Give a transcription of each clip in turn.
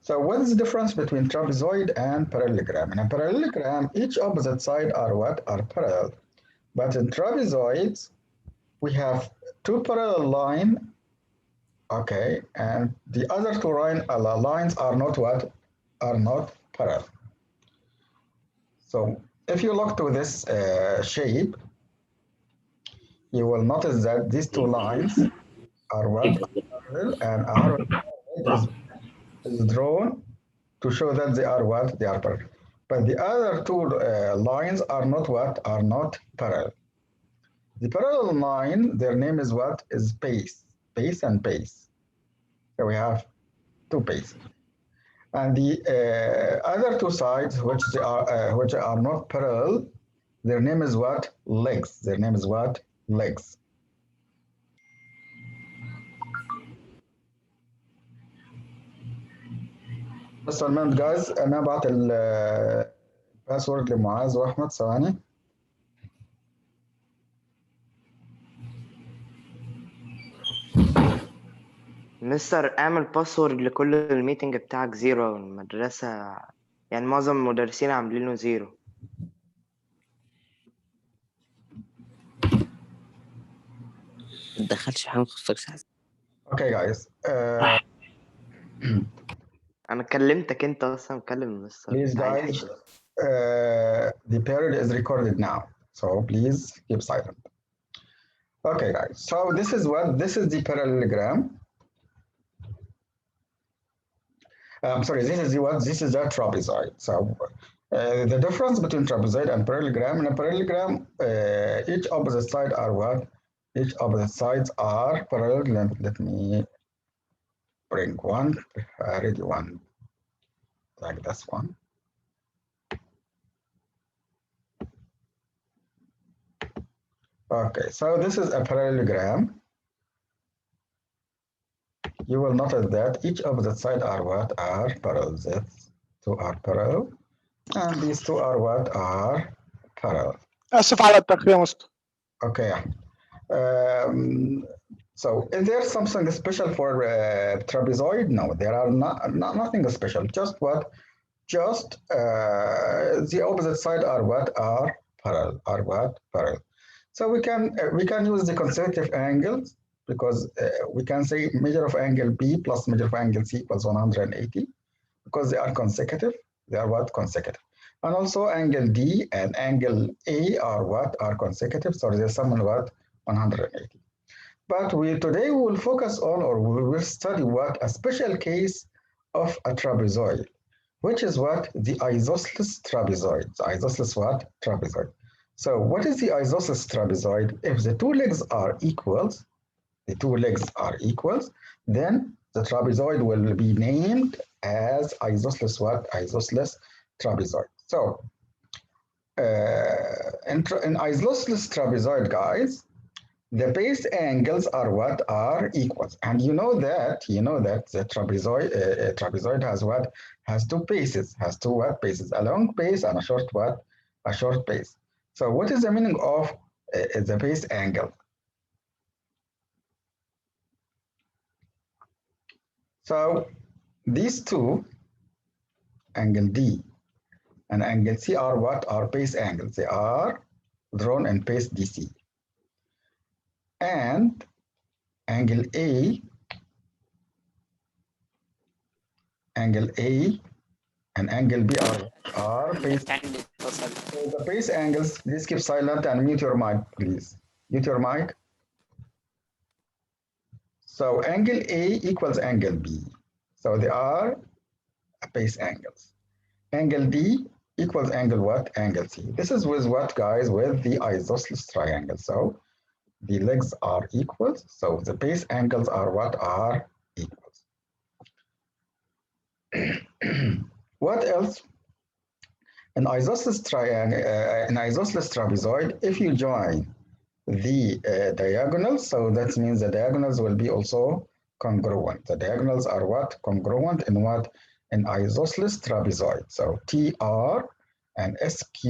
So what is the difference between trapezoid and parallelogram? In a parallelogram, each opposite side are what? Are parallel. But in trapezoids, we have two parallel lines, okay, and the other two lines are not what? Are not parallel. So if you look to this shape, you will notice that these two lines are what? Parallel, and our is drawn to show that they are what? They are parallel. But the other two lines are not what? Are not parallel. The parallel line, their name is what? Is base. Base and base. So we have two bases. And the other two sides, which are not parallel, their name is what? Legs. Their name is what? Legs. بس المهم جايز انا بعت الباسورد لمعاذ واحمد ثواني. مستر اعمل باسورد لكل الميتنج بتاعك زيرو. المدرسة يعني معظم المدرسين عاملينه زيرو. متدخلش حاجة مخصصة. Okay guys. انا كلمتك انت اصلا مكلم مستر. Please guys, the period is recorded now, so please keep silent. Okay guys, so this is the parallelogram. I'm sorry, this is the trapezoid. So the difference between trapezoid and parallelogram, in a parallelogram, each opposite side are what? Each opposite sides are parallel. Let me bring one, already one, like this one. Okay, so this is a parallelogram. You will notice that each opposite side are what? Are parallel. These two are parallel, and these two are what? Are parallel. اسف على التاخير يا مستر. Okay. So is there something special for trapezoid? No, there are nothing special. Just what? Just the opposite side are what? Are parallel. Are what? Parallel. So we can use the consecutive angles, because we can say measure of angle B plus measure of angle C equals 180, because they are consecutive. They are what? Consecutive. And also angle D and angle A are what? Are consecutive. So there's some what? 180. But today we will focus on, or we will study what? A special case of a trapezoid, which is what? The isosceles trapezoid. The isosceles what? Trapezoid. So what is the isosceles trapezoid? If the two legs are equals, then the trapezoid will be named as isosceles what? Isosceles trapezoid. So in isosceles trapezoid, guys, the base angles are what? Are equals. And you know that the trapezoid has what? Has two bases. Has two what? Bases. A long base and a short what? A short base. So what is the meaning of the base angle? So these two, angle D and angle C, are what? Are base angles. They are drawn in base DC. And angle A and angle B are base. So the base angles, please keep silent and mute your mic, please. Mute your mic. So angle A equals angle B. So they are base angles. Angle D equals angle what? Angle C. This is with what, guys? With the isosceles triangle. So the legs are equals. So the base angles are what? Are equals. What else? An isosceles trapezoid, if you join the diagonals, so that means the diagonals will be also congruent. The diagonals are what? Congruent in what? In isosceles trapezoid. So TR and SQ,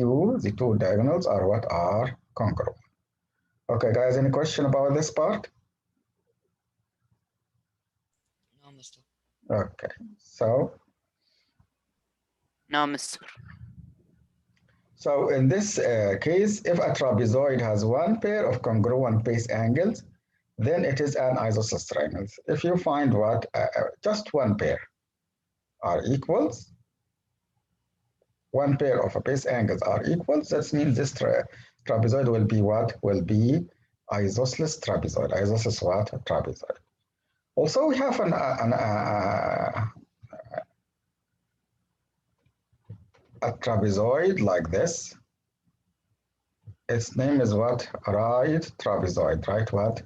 the two diagonals are what? Are congruent. Okay, guys, any question about this part? No, Mr. Okay, so No, Mister. So in this case, if a trapezoid has one pair of congruent base angles, then it is an isosceles triangle. If you find what just one pair are equals, one pair of base angles are equals, that means this trapezoid will be what? Will be isosceles trapezoid. Isosceles what? Trapezoid. Also, we have a trapezoid like this. Its name is what? Right trapezoid. Right what?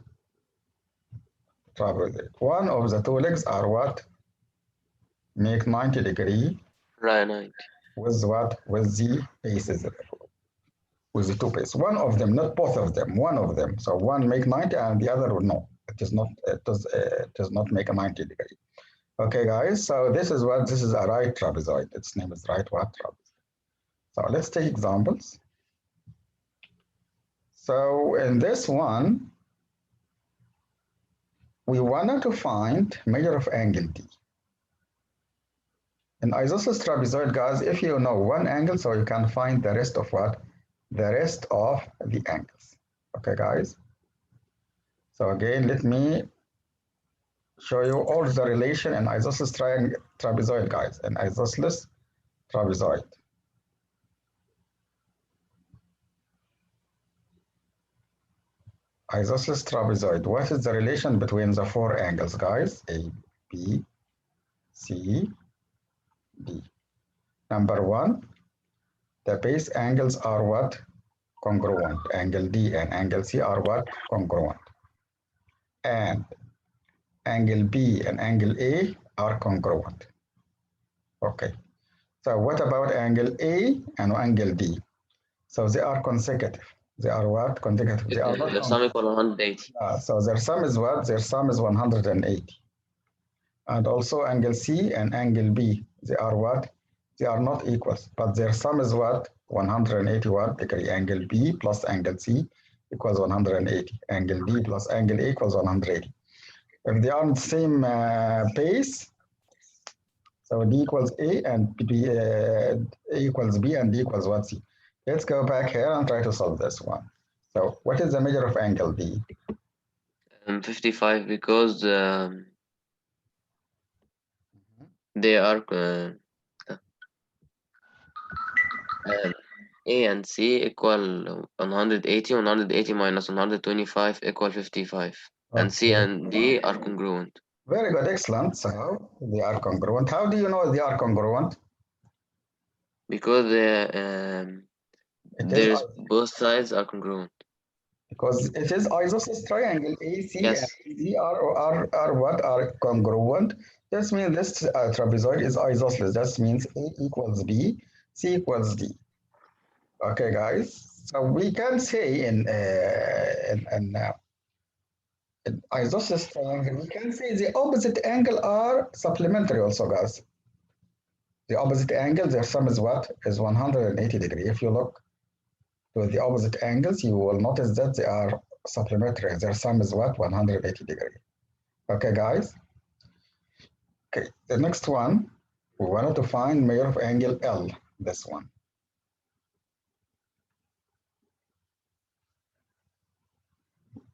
Trapezoid. One of the two legs are what? Make 90-degree Right, 90. with what? With the bases. With the two bases. One of them, not both of them. One of them. So one make 90 and the other no. It is not. It does not make a 90-degree. Okay, guys. So this is what. This is a right trapezoid. Its name is right what trapezoid. So let's take examples. So in this one, we wanted to find measure of angle D. In isosceles trapezoid, guys, if you know one angle, so you can find the rest of what? The rest of the angles. Okay, guys? So again, let me show you all the relation in isosceles trapezoid, guys, in isosceles trapezoid. Isosceles trapezoid, what is the relation between the four angles, guys? A, B, C, D. Number one, the base angles are what? Congruent. Angle D and angle C are what? Congruent. And angle B and angle A are congruent. Okay. So what about angle A and angle D? So they are consecutive. They are what? Consecutive. They are not The sum equal 180. so their sum is what? Their sum is 180. And also angle C and angle B, they are what? They are not equals, but their sum is what? 180 degree. Angle B plus angle C equals 180. Angle D plus angle A equals 180. If they are on the same base, so D equals A and B, A equals B and D equals what? C. Let's go back here and try to solve this one. So what is the measure of angle D? 55 because they are A and C equal 180, 180 minus 125 equal 55. And C Okay. and D are congruent. Very good, excellent. So they are congruent. How do you know they are congruent? Because It is there's both sides are congruent. because it is isosceles triangle AC Yes. and BD are what are congruent. This means this trapezoid is isosceles. That means A equals B, C equals D. Okay, guys. So we can say in isosceles triangle, we can say the opposite angle are supplementary also, guys. The opposite angle, their sum is what? Is 180 degree. If you look to the opposite angles, you will notice that they are supplementary. Their sum is what? 180 degree. Okay, guys? Okay, the next one, we wanted to find measure of angle L, this one.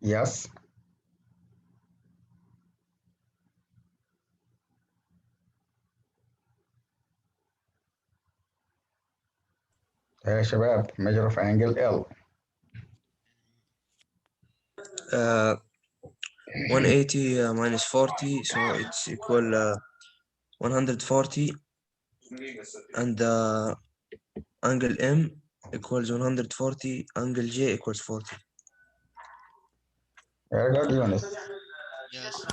Yes? يا شباب, measure of angle L. 180 minus 40, so it's equal 140, and angle M equals 140, angle J equals 40. Very good, Yunus. Yes.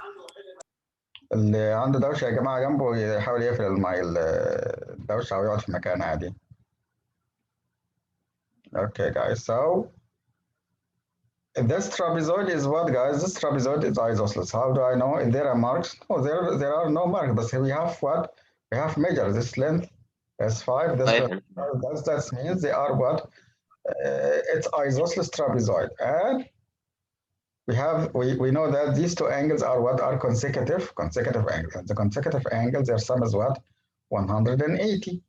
اللي عنده دوشة يا جماعة جنبه يحاول يقفل الدوشة أو يقعد في مكان عادي. Okay, guys, so this trapezoid is what, guys? This trapezoid is isosceles. How do I know? If there are marks? No, there are no marks. But we have what? We have measure. This length is 5. This length, that means they are what? It's isosceles trapezoid. And we know that these two angles are what? Are consecutive angles. The consecutive angles, their sum is what? 180.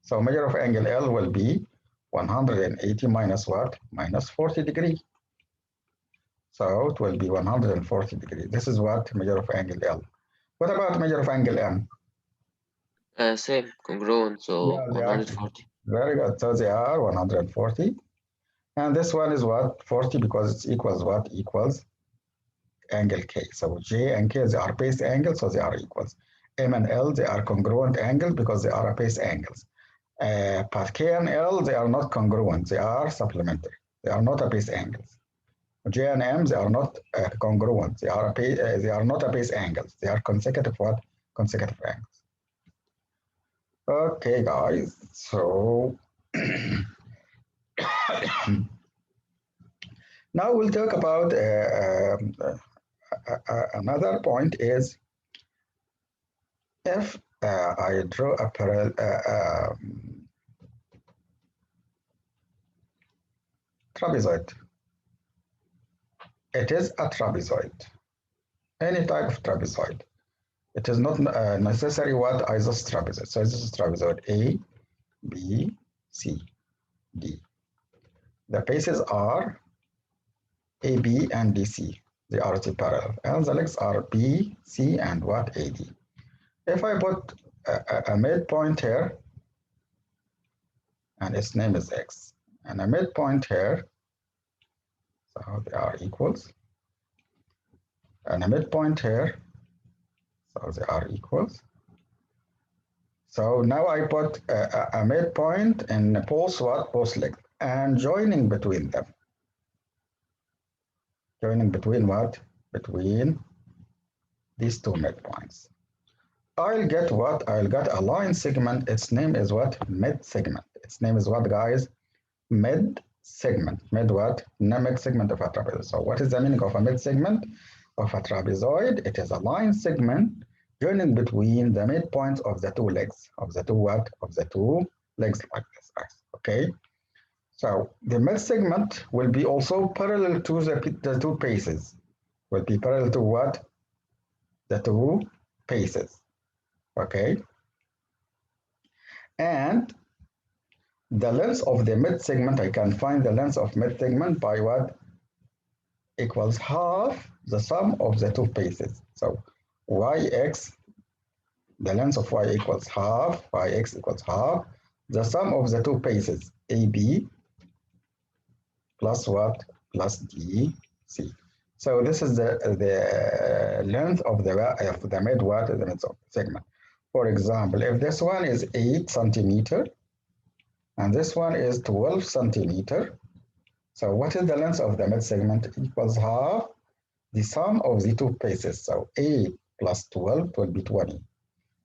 So measure of angle L will be 180 minus what? Minus 40 degree. So it will be 140 degree. This is what measure of angle L. What about measure of angle M? Same, congruent, so Yeah, they are 140. very good. So they are 140. And this one is what? 40 because it equals what? Equals angle K. So J and K, they are base angles, so they are equals. M and L, they are congruent angles because they are base angles. But K and L, they are not congruent. They are supplementary. They are not a base angles. J and M, they are not congruent. They are not a base angles. They are consecutive what? Consecutive angles. Okay, guys. So now we'll talk about another point is if I draw a parallel trapezoid, it is a trapezoid, any type of trapezoid. It is not necessary what isos trapezoid. So this is trapezoid A, B, C, D. The bases are A, B, and DC. They are parallel, and the legs are B, C, and what AD. If I put a midpoint here, and its name is X, and a midpoint here, so they are equals, and a midpoint here, so they are equals. So now I put a midpoint in both what? Both legs, and joining between them. Joining between what? Between these two midpoints. I'll get what? I'll get a line segment. Its name is what? Mid segment. Its name is what, guys? Mid segment. Mid what? Mid segment of a trapezoid. So what is the meaning of a mid segment of a trapezoid? It is a line segment joining between the midpoints of the two legs. Of the two what? Of the two legs like this. Okay. So the mid segment will be also parallel to the two bases. Will be parallel to what? The two bases. Okay. And the length of the mid segment, I can find the length of mid segment by what? Equals half the sum of the two bases. So yx, the length of y equals half, yx equals half, the sum of the two bases, AB plus what? Plus DC. So this is the length of the mid what? The mid segment. For example, if this one is 8 centimeter, and this one is 12 centimeter. So what is the length of the mid segment? Equals half the sum of the two bases. So 8 plus 12 will be 20.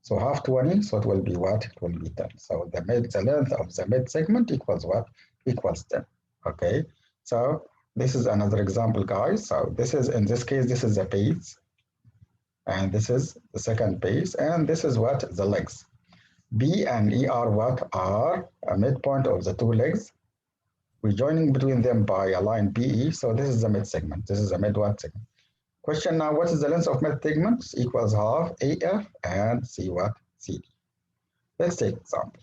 So half 20, so it will be what? It will be 10. So the length of the mid segment equals what? Equals 10. Okay. So this is another example, guys. So this is, in this case, this is the base. And this is the second base. And this is what? The legs. B and E are what? Are a midpoint of the two legs. We're joining between them by a line BE, so this is the mid segment. This is the mid what segment. Question now, what is the length of mid segments? Equals half AF and C what? CD. Let's take example.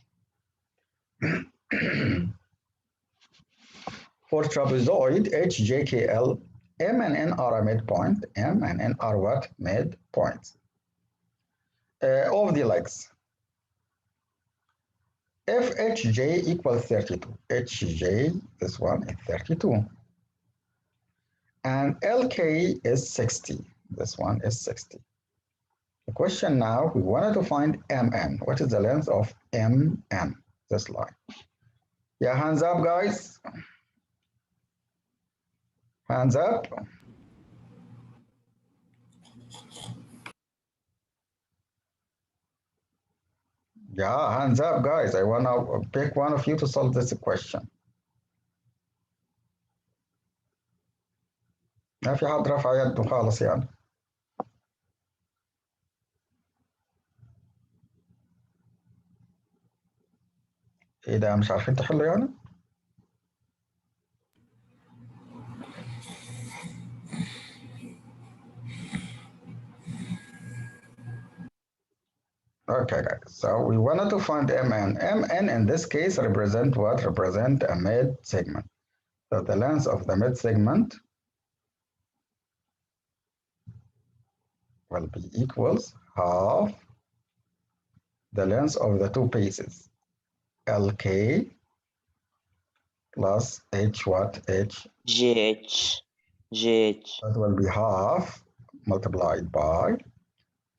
For trapezoid HJKL, M and N are a midpoint. M and N are what? Midpoints. Of the legs. If HJ equals 32, HJ, this one is 32. And LK is 60. This one is 60. The question now, we wanted to find MN. What is the length of MN? This line. Yeah, hands up, guys. Hands up. Yeah, hands up, guys. I want to pick one of you to solve this question. ما في حد رفع يده خالص يعني. ايه ده مش عارفين تحلوا يعني؟ Okay, guys. So we wanted to find Mn. Mn in this case represent what? Represent a mid segment. So the length of the mid segment will be equals half the length of the two bases, Lk plus H what? H. GH. That will be half multiplied by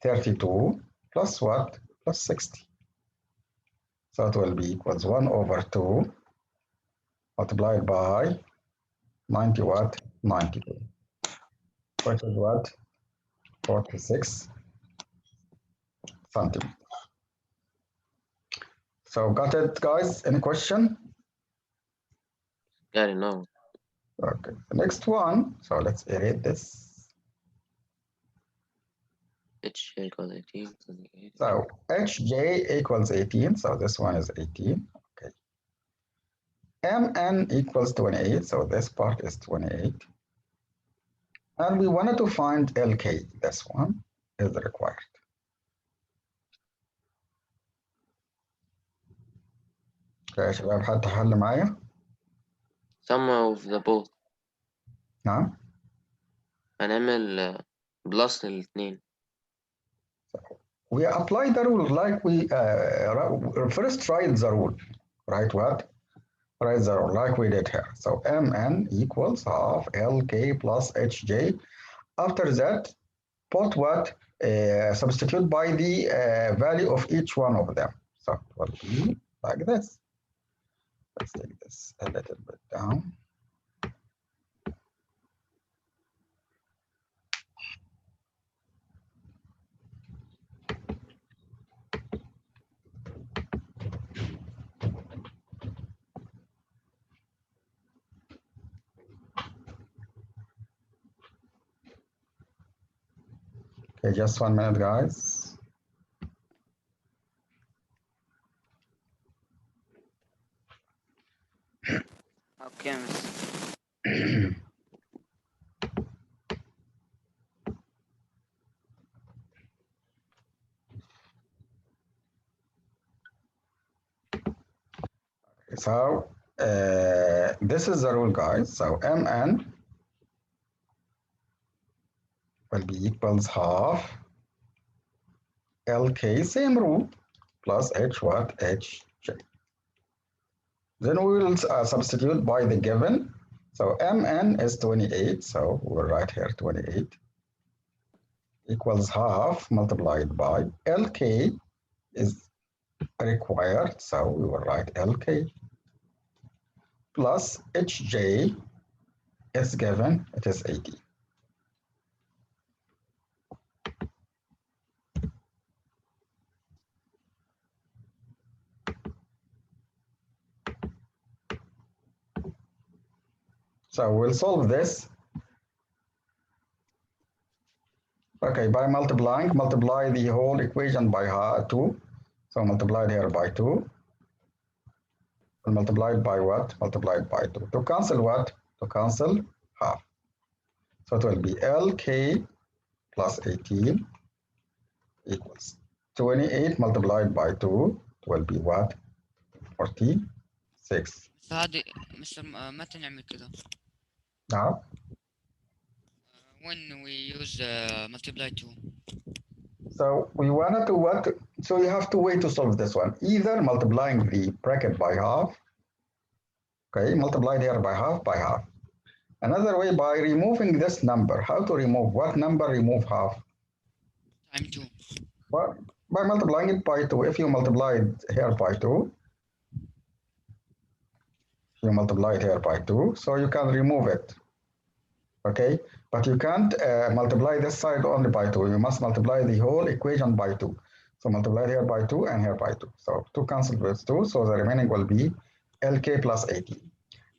32 plus what? Plus 60. So it will be equals 1 over 2 multiplied by 90 what? 92. Which is what? 46 centimeters. So got it, guys? Any question? Got it, no. Okay, the next one. So let's erase this. H equals 18, 28. So Hj equals 18. So this one is 18. Okay. Mn equals 28. So this part is 28. And we wanted to find Lk. This one is required. اوكي يا شباب حد حل معايا؟ Sum of the both. نعم. هنعمل بلس للاتنين. We apply the rule like we first write the rule. Write what? Write the rule like we did here. So Mn equals half Lk plus Hj. After that, put what? Substitute by the value of each one of them. So it will be like this. Let's take this a little bit down. Okay, just 1 minute, guys. Okay, miss. So this is the rule, guys. So Mn will be equals half Lk, same rule, plus H what? Hj. Then we will substitute by the given. So Mn is 28, so we'll write here 28 equals half multiplied by Lk is required, so we will write Lk plus Hj is given, it is 80. So we'll solve this. Okay, by multiplying, multiply the whole equation by 2. So multiplied here by 2. And multiplied by what? Multiplied by 2. To cancel what? To cancel half. So it will be Lk plus 18 equals 28 multiplied by 2. It will be what? 46. هذه مستر متى نعمل كذا؟ Now, when we use multiply 2. so we wanted to what? So you have two ways to solve this one. Either multiplying the bracket by half. Okay, multiplied here by half. Another way by removing this number. How to remove? What number remove half? Time 2. Well, by multiplying it by 2. If you multiply it here by 2, you multiply it here by 2, so you can remove it. Okay, but you can't multiply this side only by 2. You must multiply the whole equation by 2. So multiply here by 2 and here by 2. So 2 cancel with 2, so the remaining will be Lk plus 18.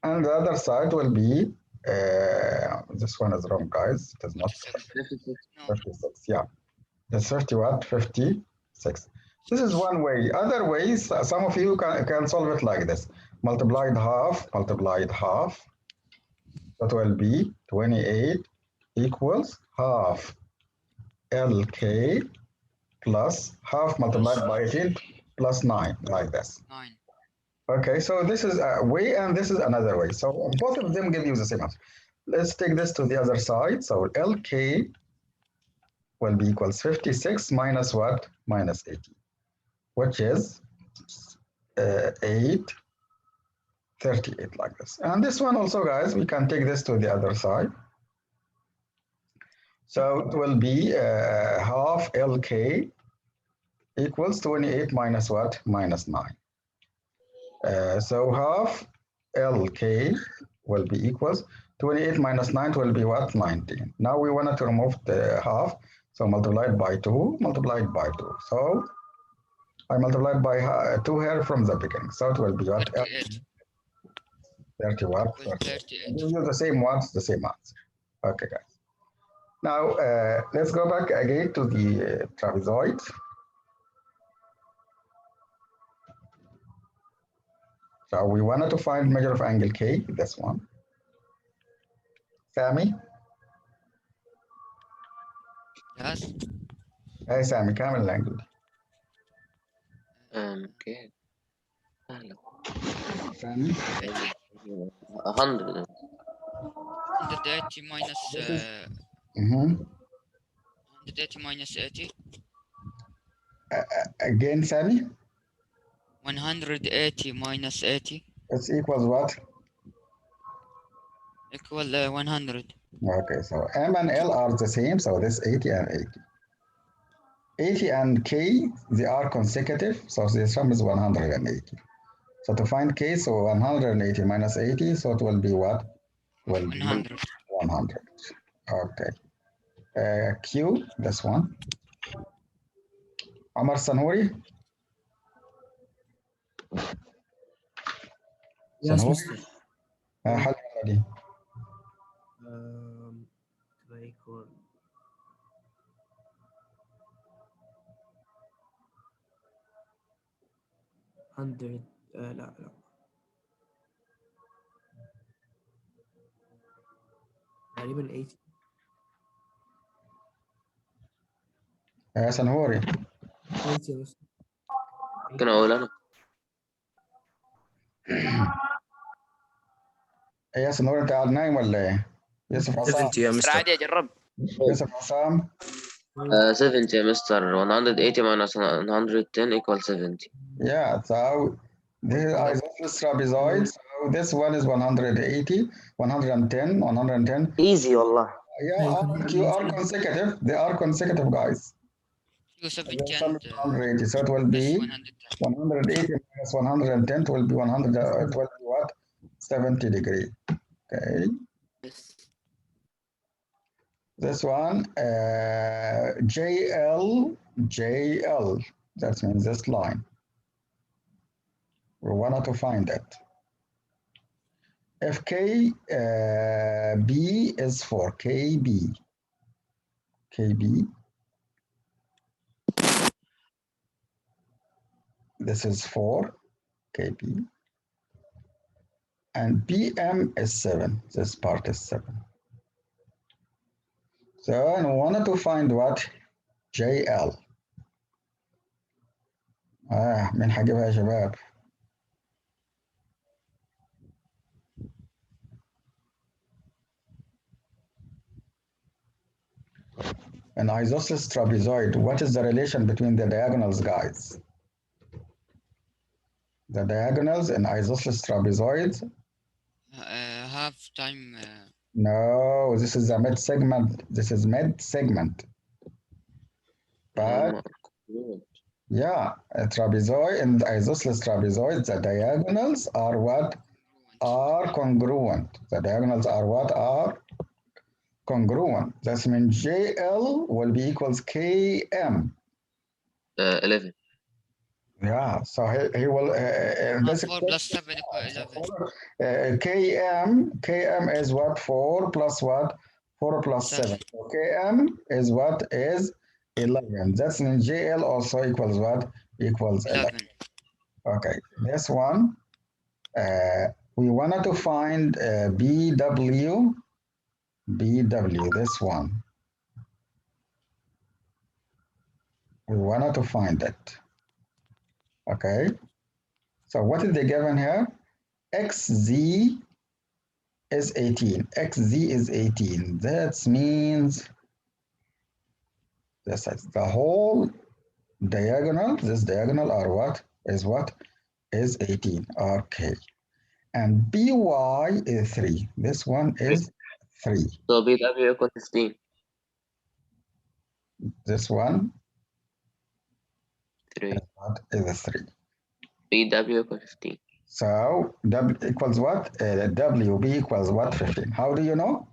And the other side will be, this one is wrong, guys. It is not 56, yeah. It's 50 what? 56. This is one way. Other ways, some of you can solve it like this. Multiplied half. That will be 28 equals half Lk plus half multiplied by 18 plus 9, like this. 9. Okay, so this is a way and this is another way. So both of them give you the same answer. Let's take this to the other side. So LK will be equals 56 minus what? Minus 80, which is 838, like this. And this one also, guys, we can take this to the other side. So it will be half LK equals 28 minus what? Minus 9. So half LK will be equals 28 minus 9 will be what? 19. Now we wanted to remove the half, so multiplied by 2, multiplied by 2. So I multiplied by 2 here from the beginning. So it will be what? 38. 30 what? Equals 38. Give you the same ones, the same answer. Okay, guys. Now let's go back again to the trapezoid. So we wanted to find measure of angle K, this one. Sami? Yes. Hey Sami, كامل الانجل. اوكي سهلة. Sami? 100. 180 minus 180 minus 80. Again, Sami? 180 minus 80 It's equals what? equal 100. Okay, so M and L are the same, so this 80 and 80. 80 and K, they are consecutive, so the sum is 180. So to find K, so 180 minus 80, so it will be what? Will be 100. 100. Okay. Q, this one. Amar Sanhuri? Yes, Sanhuri? Mr. حل دي. تبقى equal 100 لا تقريبا 80. يا سنهوري 80 بس. ممكن أقول أنا يا سنهوري انت قاعد نايم ولا ايه؟ يوسف عصام 70 يا مستر مستر. عادي أجرب. يوسف عصام 70 يا مستر. 180 minus 110 equals 70. Yeah, so this is isosceles trapezoid. So this one is 180, 110, 110. ايزي والله. Yeah, Q are consecutive. They are consecutive, guys. Q The 70 sum and is 180. So it will plus be 110. 180 minus 110. It will be 100. It will be what? 70 degree. Okay. This one, JL. That means this line. We wanted to find it. If KB is for KB, this is 4 KB, and BM is 7. This part is 7. So I wanted to find what? JL. مين هجيبها يا شباب؟ An isosceles trapezoid, what is the relation between the diagonals, guys? The diagonals in isosceles trapezoids? Half time. No, this is a mid segment. This is mid segment. But yeah, a trapezoid and isosceles trapezoids, the diagonals are what? Are congruent. The diagonals are what? Are congruent. That means JL will be equals KM. 11. Yeah, so he will. This 4 plus 7 equal 11. KM is what? 4 plus what? 4 plus 7. So KM is what? Is 11. That's means JL also equals what? Equals 11. Okay, this one. We wanted to find BW, this one. We wanted to find it. Okay. So what is the given here? XZ is 18. XZ is 18. That means this is the whole diagonal. This diagonal are what? Is 18. Okay. And BY is 3. This one is 3. So BW equal 15. This one 3. is 3. BW equal 15. So W equals what? WB equals what? 15. How do you know?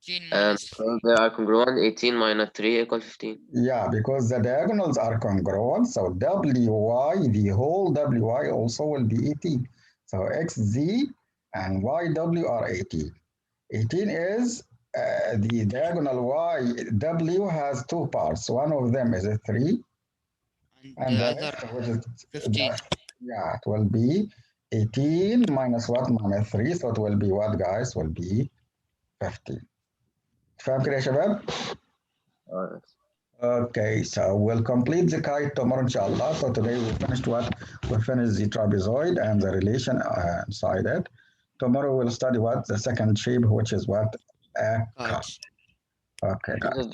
18 minus So they are congruent. 18 minus 3 equal 15. Yeah, because the diagonals are congruent. So WY, the whole WY also will be 18. So XZ and YW are 18. 18 is the diagonal YW has two parts. One of them is a 3. and And the the other rest, which is 15. yeah, it will be 18 minus what? Minus 3. So it will be what, guys? Will be 15. فاهم كده يا شباب؟ Okay, so we'll complete the kite tomorrow, inshallah. So today we finished what? We finished the trapezoid and the relation inside it. Tomorrow we'll study what? The second shape, which is what? A kite. Cards. Okay, guys.